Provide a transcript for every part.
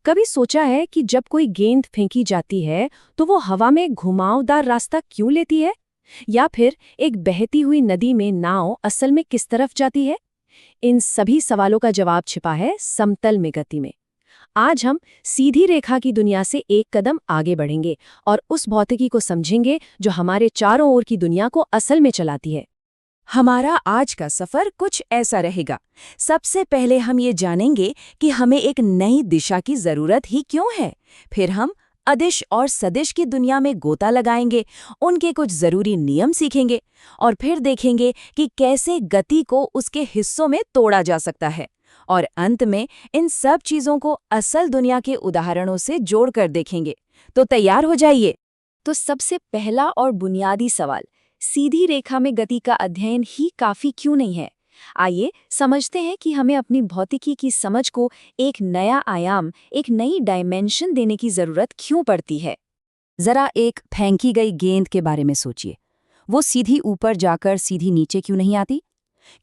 कभी सोचा है कि जब कोई गेंद फेंकी जाती है तो वो हवा में घुमावदार रास्ता क्यों लेती है? या फिर एक बहती हुई नदी में नाव असल में किस तरफ जाती है? इन सभी सवालों का जवाब छिपा है समतल में गति में। आज हम सीधी रेखा की दुनिया से एक कदम आगे बढ़ेंगे और उस भौतिकी को समझेंगे जो हमारे चारों ओर की दुनिया को असल में चलाती है। हमारा आज का सफर कुछ ऐसा रहेगा। सबसे पहले हम ये जानेंगे कि हमें एक नई दिशा की जरूरत ही क्यों है। फिर हम अदिश और सदिश की दुनिया में गोता लगाएंगे, उनके कुछ जरूरी नियम सीखेंगे और फिर देखेंगे कि कैसे गति को उसके हिस्सों में तोड़ा जा सकता है। और अंत में इन सब चीजों को असल दुनिया के उदाहरणों से जोड़कर देखेंगे। तो तैयार हो जाइए। तो सबसे पहला और बुनियादी सवाल, सीधी रेखा में गति का अध्ययन ही काफी क्यों नहीं है? आइए समझते हैं कि हमें अपनी भौतिकी की समझ को एक नया आयाम, एक नई डायमेंशन देने की जरूरत क्यों पड़ती है। जरा एक फेंकी गई गेंद के बारे में सोचिए। वो सीधी ऊपर जाकर सीधी नीचे क्यों नहीं आती?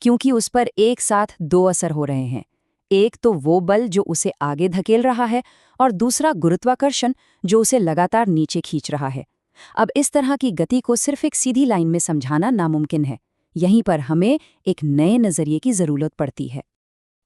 क्योंकि उस पर एक साथ दो असर हो रहे हैं। एक तो वो बल जो उसे आगे धकेल रहा है और दूसरा गुरुत्वाकर्षण जो उसे लगातार नीचे खींच रहा है। अब इस तरह की गति को सिर्फ एक सीधी लाइन में समझाना नामुमकिन है। यहीं पर हमें एक नए नजरिए की जरूरत पड़ती है।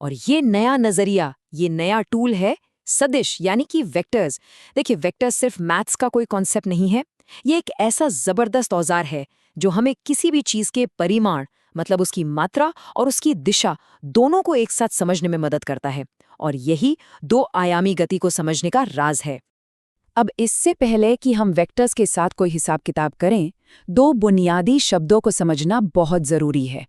और ये नया नजरिया, ये नया टूल है सदिश, यानी कि वेक्टर्स। देखिए, वेक्टर्स सिर्फ मैथ्स का कोई कॉन्सेप्ट नहीं है। ये एक ऐसा जबरदस्त औजार है जो हमें किसी भी चीज के परिमाण, मतलब उसकी मात्रा और उसकी दिशा, दोनों को एक साथ समझने में मदद करता है। और यही दो आयामी गति को समझने का राज है। अब इससे पहले कि हम वेक्टर्स के साथ कोई हिसाब किताब करें, दो बुनियादी शब्दों को समझना बहुत जरूरी है।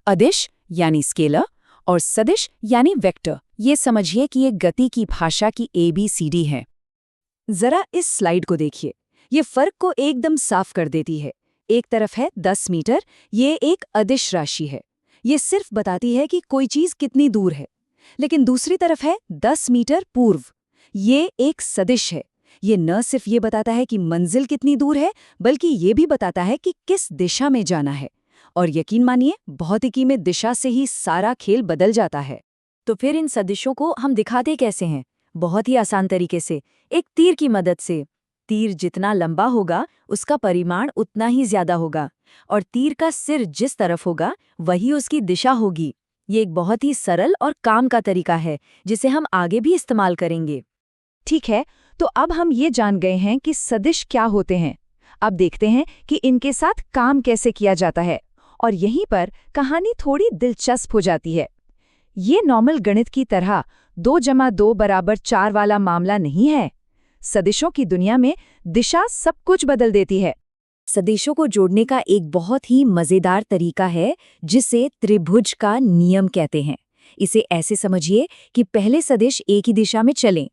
अदिश यानी स्केलर और सदिश यानी वेक्टर। ये समझिए कि ये गति की भाषा की ABCD है। जरा इस स्लाइड को देखिए, ये फर्क को एकदम साफ कर देती है। एक तरफ है 10 मीटर, ये एक अदिश राशि है। ये सिर्फ बताती है कि कोई चीज कितनी दूर है। लेकिन दूसरी तरफ है 10 मीटर पूर्व, ये एक सदिश है। ये न सिर्फ ये बताता है कि मंजिल कितनी दूर है, बल्कि ये भी बताता है कि किस दिशा में जाना है। और यकीन मानिए, भौतिकी में दिशा से ही सारा खेल बदल जाता है। तो फिर इन सदिशों को हम दिखाते कैसे हैं? बहुत ही आसान तरीके से, एक तीर की मदद से। तीर जितना लंबा होगा उसका परिमाण उतना ही ज्यादा होगा, और तीर का सिर जिस तरफ होगा वही उसकी दिशा होगी। ये एक बहुत ही सरल और काम का तरीका है जिसे हम आगे भी इस्तेमाल करेंगे। ठीक है, तो अब हम ये जान गए हैं कि सदिश क्या होते हैं। अब देखते हैं कि इनके साथ काम कैसे किया जाता है। और यहीं पर कहानी थोड़ी दिलचस्प हो जाती है। ये नॉर्मल गणित की तरह 2+2=4 वाला मामला नहीं है। सदिशों की दुनिया में दिशा सब कुछ बदल देती है। सदिशों को जोड़ने का एक बहुत ही मजेदार तरीका है जिसे त्रिभुज का नियम कहते हैं। इसे ऐसे समझिए कि पहले सदिश A की दिशा में चलें,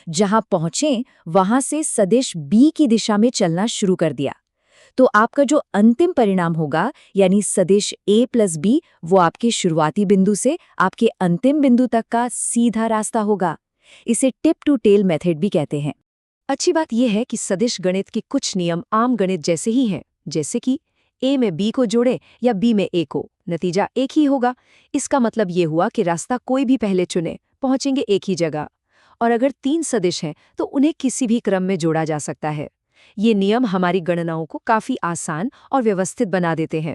जहां पहुंचें वहां से सदिश B की दिशा में चलना शुरू कर दिया। तो आपका जो अंतिम परिणाम होगा, यानी सदिश A+B, वो आपके शुरुआती बिंदु से आपके अंतिम बिंदु तक का सीधा रास्ता होगा। इसे टिप टू टेल मेथड भी कहते हैं। अच्छी बात यह है कि सदिश गणित के कुछ नियम आम गणित जैसे ही हैं, जैसे कि A में B को जोड़े या B में A को, नतीजा एक ही होगा। इसका मतलब ये हुआ कि रास्ता कोई भी पहले चुने, पहुंचेंगे एक ही जगह। और अगर 3 सदिश हैं तो उन्हें किसी भी क्रम में जोड़ा जा सकता है। ये नियम हमारी गणनाओं को काफी आसान और व्यवस्थित बना देते हैं।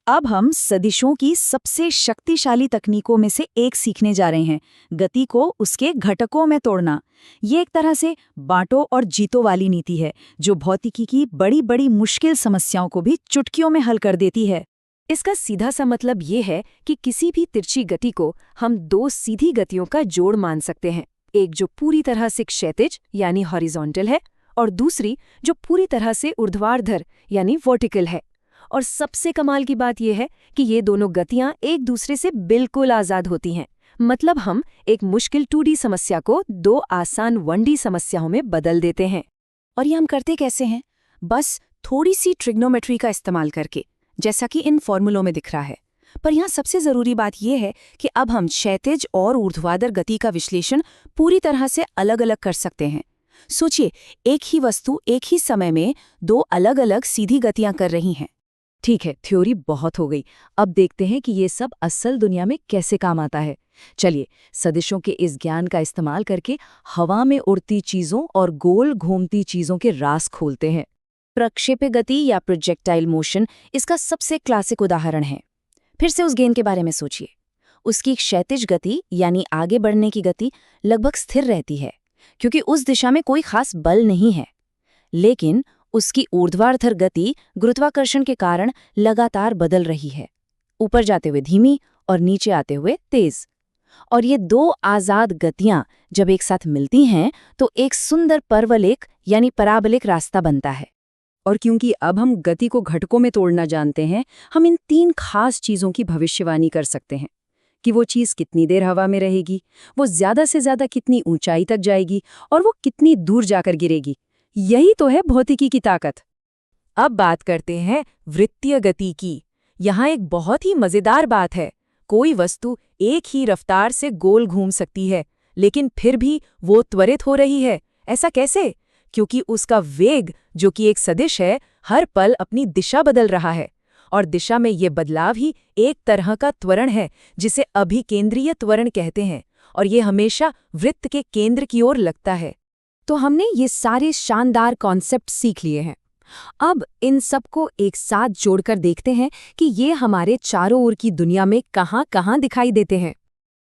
अब हम सदिशों की सबसे शक्तिशाली तकनीकों में से एक सीखने जा रहे हैं, गति को उसके घटकों में तोड़ना। ये एक तरह से बांटो और जीतो वाली नीति है जो भौतिकी की बड़ी बड़ी मुश्किल समस्याओं को भी चुटकियों में हल कर देती है। इसका सीधा सा मतलब ये है कि किसी भी तिरछी गति को हम 2 सीधी गतियों का जोड़ मान सकते हैं। एक जो पूरी तरह से क्षैतिज यानी हॉरिजॉन्टल है, और दूसरी जो पूरी तरह से ऊर्ध्वाधर यानी वर्टिकल है। और सबसे कमाल की बात यह है कि ये दोनों गतियां एक दूसरे से बिल्कुल आज़ाद होती हैं। मतलब हम एक मुश्किल 2D समस्या को 2 आसान 1D समस्याओं में बदल देते हैं। और ये हम करते कैसे हैं? बस थोड़ी सी ट्रिग्नोमेट्री का इस्तेमाल करके, जैसा कि इन फॉर्मूलों में दिख रहा है। पर यहाँ सबसे ज़रूरी बात यह है कि अब हम क्षैतिज और ऊर्ध्वाधर गति का विश्लेषण पूरी तरह से अलग अलग कर सकते हैं। सोचिए, एक ही वस्तु एक ही समय में 2 अलग अलग सीधी गतियां कर रही हैं। ठीक है, थ्योरी बहुत हो गई। अब देखते हैं कि ये सब असल दुनिया में कैसे काम आता है। चलिए, सदिशों के इस ज्ञान का इस्तेमाल करके हवा में उड़ती चीजों और गोल घूमती चीजों के राज खोलते हैं। प्रक्षेप्य गति या प्रोजेक्टाइल मोशन इसका सबसे क्लासिक उदाहरण है। फिर से उस गेंद के बारे में सोचिए। उसकी क्षैतिज गति यानी आगे बढ़ने की गति लगभग स्थिर रहती है, क्योंकि उस दिशा में कोई खास बल नहीं है। लेकिन उसकी ऊर्ध्वाधर गति गुरुत्वाकर्षण के कारण लगातार बदल रही है, ऊपर जाते हुए धीमी और नीचे आते हुए तेज। और ये दो आजाद गतियां जब एक साथ मिलती हैं तो एक सुंदर परवलयिक यानी पराबलिक रास्ता बनता है। और क्योंकि अब हम गति को घटकों में तोड़ना जानते हैं, हम इन 3 खास चीजों की भविष्यवाणी कर सकते हैं कि वो चीज कितनी देर हवा में रहेगी, वो ज्यादा से ज्यादा कितनी ऊंचाई तक जाएगी और वो कितनी दूर जाकर गिरेगी। यही तो है भौतिकी की ताकत। अब बात करते हैं वृत्तीय गति की। यहाँ एक बहुत ही मजेदार बात है। कोई वस्तु एक ही रफ्तार से गोल घूम सकती है, लेकिन फिर भी वो त्वरित हो रही है। ऐसा कैसे? क्योंकि उसका वेग, जो कि एक सदिश है, हर पल अपनी दिशा बदल रहा है। और दिशा में ये बदलाव ही एक तरह का त्वरण है, जिसे अभिकेंद्रीय त्वरण कहते हैं, और ये हमेशा वृत्त के केंद्र की ओर लगता है। तो हमने ये सारे शानदार कॉन्सेप्ट सीख लिए हैं। अब इन सबको एक साथ जोड़कर देखते हैं कि ये हमारे चारों ओर की दुनिया में कहाँ-कहाँ दिखाई देते हैं।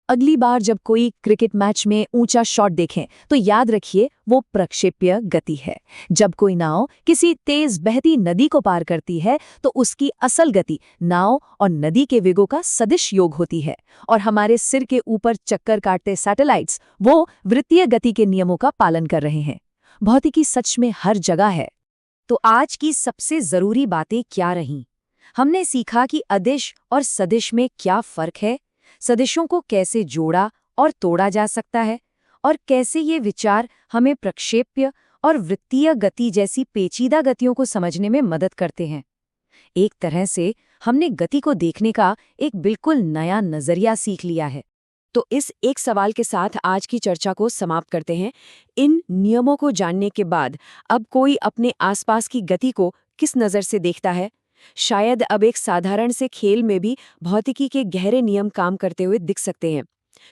अगली बार जब कोई क्रिकेट मैच में ऊंचा शॉट देखें तो याद रखिए वो प्रक्षेप्य गति है। जब कोई नाव किसी तेज बहती नदी को पार करती है तो उसकी असल गति नाव और नदी के वेगों का सदिश योग होती है। और हमारे सिर के ऊपर चक्कर काटते सैटेलाइट्स वो वृत्तीय गति के नियमों का पालन कर रहे हैं। भौतिकी सच में हर जगह है। तो आज की सबसे जरूरी बातें क्या रहीं? हमने सीखा कि अदिश और सदिश में क्या फर्क है, सदिशों को कैसे जोड़ा और तोड़ा जा सकता है, और कैसे ये विचार हमें प्रक्षेप्य और वृत्तीय गति जैसी पेचीदा गतियों को समझने में मदद करते हैं। एक तरह से हमने गति को देखने का एक बिल्कुल नया नजरिया सीख लिया है। तो इस एक सवाल के साथ आज की चर्चा को समाप्त करते हैं। इन नियमों को जानने के बाद अब कोई अपने आसपास की गति को किस नज़र से देखता है? शायद अब एक साधारण से खेल में भी भौतिकी के गहरे नियम काम करते हुए दिख सकते हैं,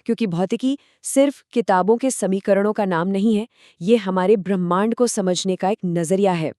क्योंकि भौतिकी सिर्फ किताबों के समीकरणों का नाम नहीं है, ये हमारे ब्रह्मांड को समझने का एक नज़रिया है।